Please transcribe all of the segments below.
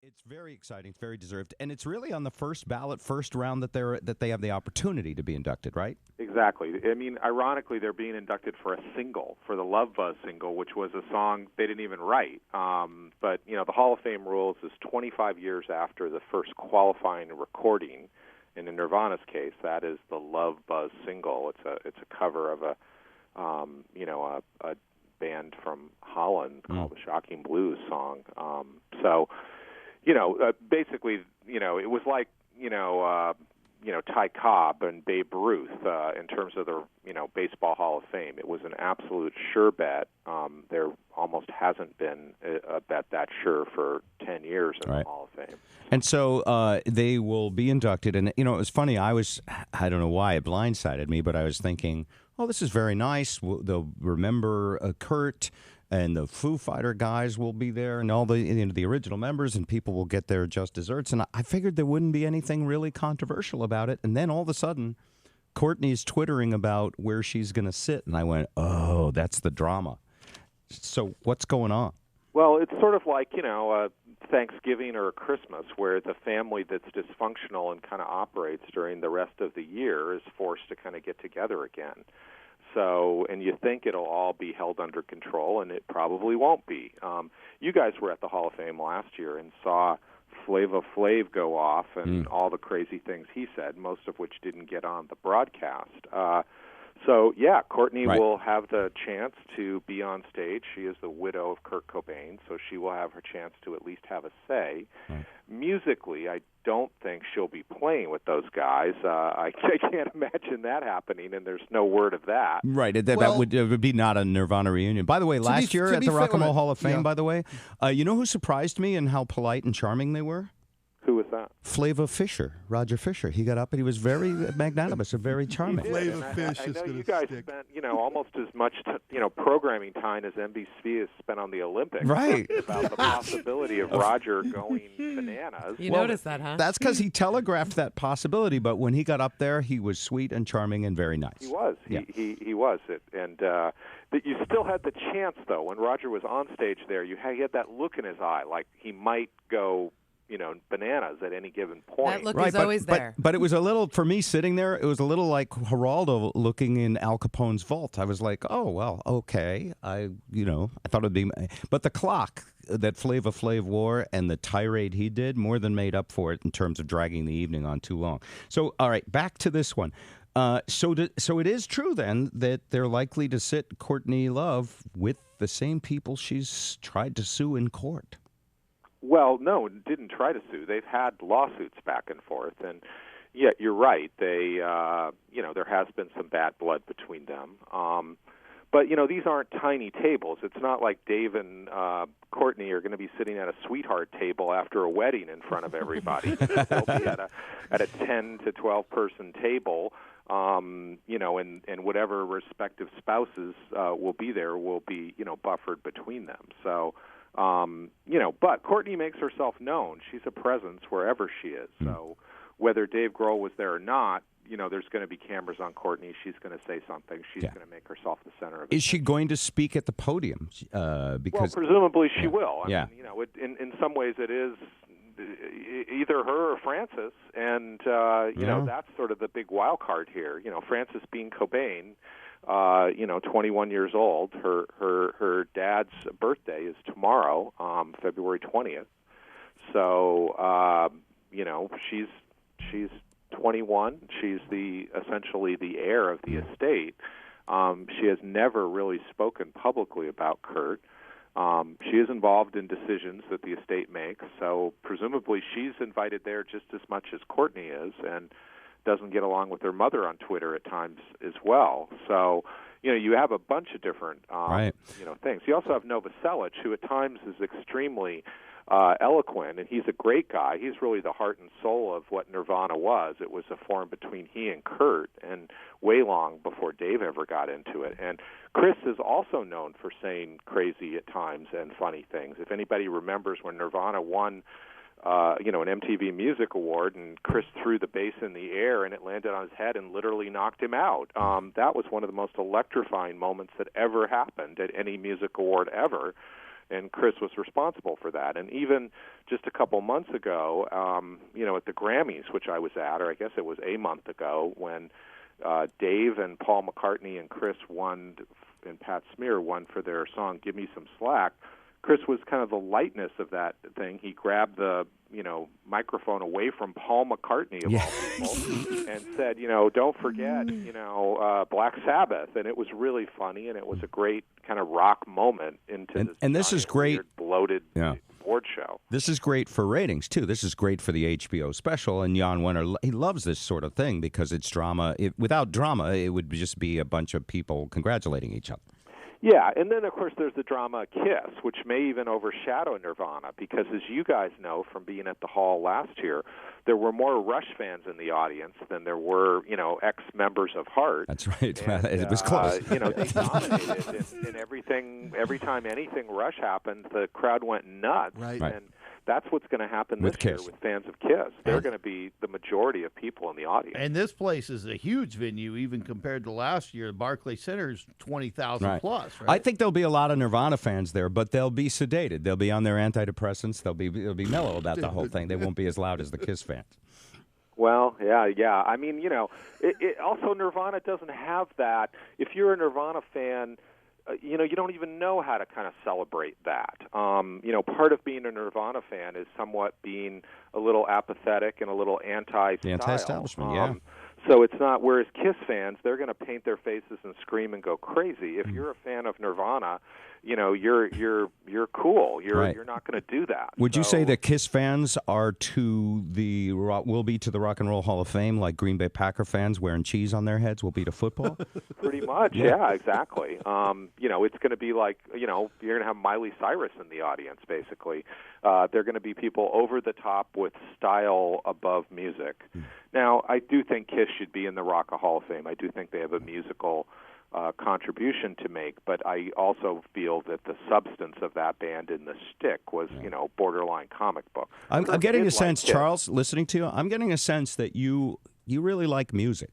It's very exciting. It's very deserved, and it's really on the first ballot, first round that they have the opportunity to be inducted, right? Exactly. I mean, ironically, they're being inducted for a single, for the Love Buzz single, which was a song they didn't even write. But the Hall of Fame rules is 25 years after the first qualifying recording. And in Nirvana's case, that is the Love Buzz single. It's a cover of a band from Holland called the Shocking Blues song. Basically, it was like, Ty Cobb and Babe Ruth in terms of the, Baseball Hall of Fame. It was an absolute sure bet. There almost hasn't been a bet that sure for 10 years in the Hall of Fame. And so they will be inducted. And, it was funny. I don't know why it blindsided me, but I was thinking, oh, this is very nice. They'll remember Kurt. And the Foo Fighter guys will be there, and all the original members, and people will get their just desserts. And I figured there wouldn't be anything really controversial about it. And then all of a sudden, Courtney's twittering about where she's going to sit, and I went, "Oh, that's the drama." So what's going on? Well, it's sort of like a Thanksgiving or a Christmas, where the family that's dysfunctional and kind of operates during the rest of the year is forced to kind of get together again. So, and you think it'll all be held under control, and it probably won't be. You guys were at the Hall of Fame last year and saw Flava Flav go off and all the crazy things he said, most of which didn't get on the broadcast. Courtney will have the chance to be on stage. She is the widow of Kurt Cobain, so she will have her chance to at least have a say. Right. Musically, I don't think she'll be playing with those guys. I can't imagine that happening, and there's no word of that. Right. That would be not a Nirvana reunion. By the way, last year at the Rock and Roll Hall of Fame, by the way, you know who surprised me and how polite and charming they were? Who was that? Flava Fisher, Roger Fisher. He got up and he was very magnanimous and very charming. Flava Fish I know you guys spent, almost as much, programming time as NBC has spent on the Olympics. Right. About the possibility of Roger going bananas. You noticed that, huh? That's because he telegraphed that possibility, but when he got up there, he was sweet and charming and very nice. He was. Yeah. He was. And but you still had the chance, though, when Roger was on stage there, he had that look in his eye, like he might go bananas at any given point. That look is always there. But it was a little, for me sitting there, it was a little like Geraldo looking in Al Capone's vault. I was like, oh, well, okay. I thought it'd be, but the clock that Flava Flav wore and the tirade he did more than made up for it in terms of dragging the evening on too long. So, all right, back to this one. So it is true then that they're likely to sit Courtney Love with the same people she's tried to sue in court. Well, no, didn't try to sue. They've had lawsuits back and forth, and you're right. They, there has been some bad blood between them. But these aren't tiny tables. It's not like Dave and Courtney are going to be sitting at a sweetheart table after a wedding in front of everybody. They'll be at a 10 to 12 person table. And whatever respective spouses will be there will be buffered between them. So. But Courtney makes herself known. She's a presence wherever she is. So whether Dave Grohl was there or not, there's going to be cameras on Courtney. She's going to say something. She's going to make herself the center of it. Is she going to speak at the podium? Because presumably she will. I mean, in some ways it is either her or Frances, and that's sort of the big wild card here. Frances being Cobain. 21 years old. Her dad's birthday is tomorrow, February 20th. So, she's 21. She's essentially the heir of the estate. She has never really spoken publicly about Kurt. She is involved in decisions that the estate makes. So presumably she's invited there just as much as Courtney is, and doesn't get along with her mother on Twitter at times as well. So, you have a bunch of different, things. You also have Novoselic, who at times is extremely eloquent, and he's a great guy. He's really the heart and soul of what Nirvana was. It was a form between he and Kurt, and way long before Dave ever got into it. And Chris is also known for saying crazy at times and funny things. If anybody remembers when Nirvana won an MTV Music Award, and Chris threw the bass in the air and it landed on his head and literally knocked him out. That was one of the most electrifying moments that ever happened at any music award ever. and Chris was responsible for that. And even just a couple months ago, at the Grammys, which I was at, or I guess it was a month ago, when Dave and Paul McCartney and Chris won, and Pat Smear won for their song "Give Me Some Slack." Chris was kind of the lightness of that thing. He grabbed the microphone away from Paul McCartney of all people and said, don't forget, Black Sabbath. And it was really funny, and it was a great kind of rock moment into this is great, weird, bloated award show. This is great for ratings, too. This is great for the HBO special, and Jan Wenner, he loves this sort of thing because it's drama. Without drama, it would just be a bunch of people congratulating each other. Yeah, and then, of course, there's the drama Kiss, which may even overshadow Nirvana, because as you guys know from being at the Hall last year, there were more Rush fans in the audience than there were, ex-members of Heart. That's right. And, it was close. They dominated in everything. Every time anything Rush happened, the crowd went nuts. Right. And that's what's going to happen with this year Kiss. with fans of Kiss. They're going to be the majority of people in the audience. And this place is a huge venue, even compared to last year. Barclays Center is 20,000 plus. Right? I think there'll be a lot of Nirvana fans there, but they'll be sedated. They'll be on their antidepressants. They'll be mellow about the whole thing. They won't be as loud as the Kiss fans. Well, yeah. I mean, also Nirvana doesn't have that. If you're a Nirvana fan, you don't even know how to kind of celebrate that. Part of being a Nirvana fan is somewhat being a little apathetic and a little anti-style. Anti-establishment, yeah. So it's not, whereas Kiss fans, they're going to paint their faces and scream and go crazy. If you're a fan of Nirvana, you're cool. You're not going to do that. Would you say that Kiss fans are will be to the Rock and Roll Hall of Fame like Green Bay Packer fans wearing cheese on their heads will be to football? Pretty much, yeah, exactly. It's going to be like, you're going to have Miley Cyrus in the audience, basically. They're going to be people over the top with style above music. Now, I do think Kiss should be in the Rock Hall of Fame. I do think they have a musical contribution to make, but I also feel that the substance of that band in the stick was, borderline comic book. I'm getting a sense, Charles, listening to you, I'm getting a sense that you really like music.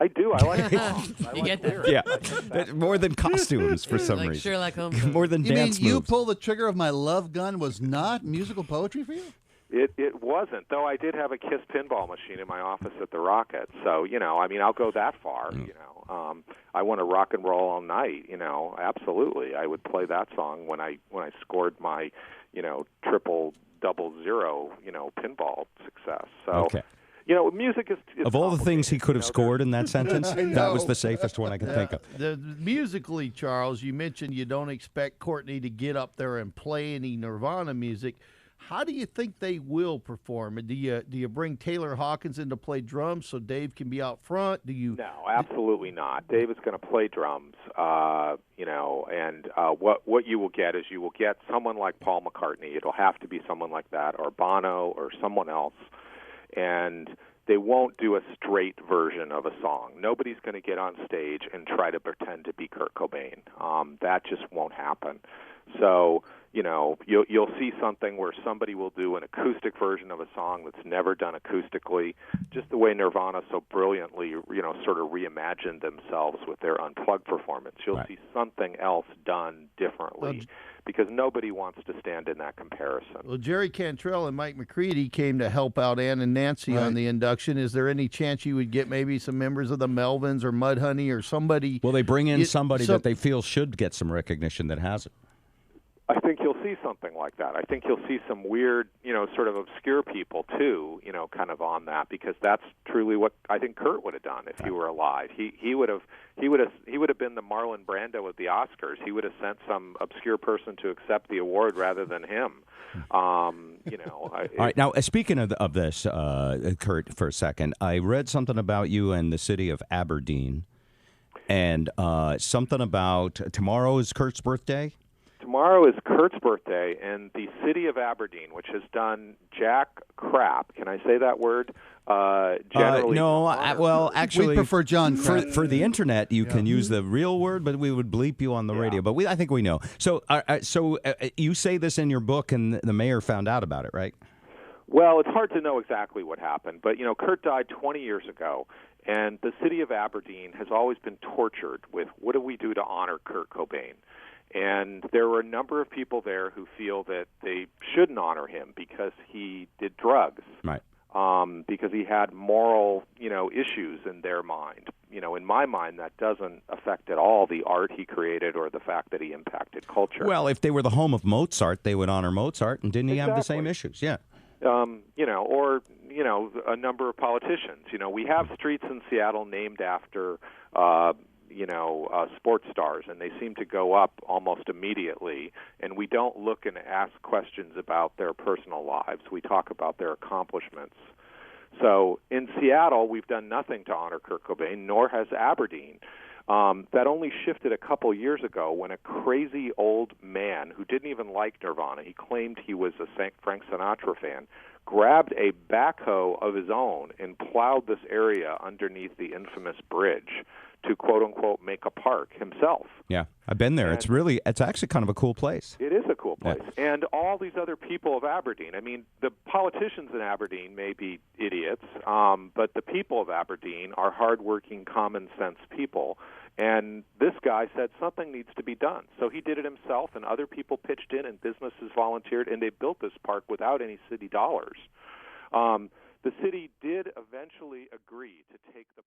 I do. I like songs. You get that? Yeah, more than costumes for some like reason. Sherlock Holmes. More than You dance mean you moves. pull the trigger of my love gun was not musical poetry for you? It wasn't, though I did have a Kiss pinball machine in my office at the Rocket. So, I'll go that far, I want to rock and roll all night, absolutely. I would play that song when I scored my, triple double zero, pinball success. So, okay. Music is of all the things he could have scored in that sentence, that was the safest one I could think of. Musically, Charles, you mentioned you don't expect Courtney to get up there and play any Nirvana music. How do you think they will perform? Do you bring Taylor Hawkins in to play drums so Dave can be out front? No, absolutely not. Dave is going to play drums, and what you will get is you will get someone like Paul McCartney. It'll have to be someone like that, or Bono, or someone else, and they won't do a straight version of a song. Nobody's going to get on stage and try to pretend to be Kurt Cobain. That just won't happen. So, you'll see something where somebody will do an acoustic version of a song that's never done acoustically, just the way Nirvana so brilliantly, sort of reimagined themselves with their Unplugged performance. You'll see something else done differently because nobody wants to stand in that comparison. Well, Jerry Cantrell and Mike McCready came to help out Ann and Nancy on the induction. Is there any chance you would get maybe some members of the Melvins or Mudhoney or somebody? Will they bring in somebody that they feel should get some recognition that hasn't? I think you'll see something like that. I think you'll see some weird, sort of obscure people too, kind of on that, because that's truly what I think Kurt would have done if he were alive. He would have been the Marlon Brando of the Oscars. He would have sent some obscure person to accept the award rather than him. All right. Now, speaking of this, Kurt, for a second, I read something about you and the city of Aberdeen, and something about tomorrow is Kurt's birthday. Tomorrow is Kurt's birthday, and the city of Aberdeen, which has done jack crap, can I say that word? Generally, well, actually, we prefer John crap. For the internet, you can use the real word, but we would bleep you on the radio. But I think we know. So, you say this in your book, and the mayor found out about it, right? Well, it's hard to know exactly what happened, but Kurt died 20 years ago, and the city of Aberdeen has always been tortured with what do we do to honor Kurt Cobain. And there were a number of people there who feel that they shouldn't honor him because he did drugs, Right. because he had moral, issues in their mind. In my mind, that doesn't affect at all the art he created or the fact that he impacted culture. Well, if they were the home of Mozart, they would honor Mozart, and didn't he have the same issues? Yeah. Or a number of politicians. We have streets in Seattle named after sports stars, and they seem to go up almost immediately, and we don't look and ask questions about their personal lives. We talk about their accomplishments. So in Seattle, we've done nothing to honor Kurt Cobain, nor has Aberdeen. That only shifted a couple years ago when a crazy old man who didn't even like Nirvana, he claimed he was a Frank Sinatra fan, grabbed a backhoe of his own and plowed this area underneath the infamous bridge to, quote-unquote, make a park himself. Yeah, I've been there. And It's actually kind of a cool place. it is a cool place. Yeah. And all these other people of Aberdeen, I mean, the politicians in Aberdeen may be idiots, but the people of Aberdeen are hardworking, common-sense people. And this guy said something needs to be done. So he did it himself, and other people pitched in, and businesses volunteered, and they built this park without any city dollars. The city did eventually agree to take the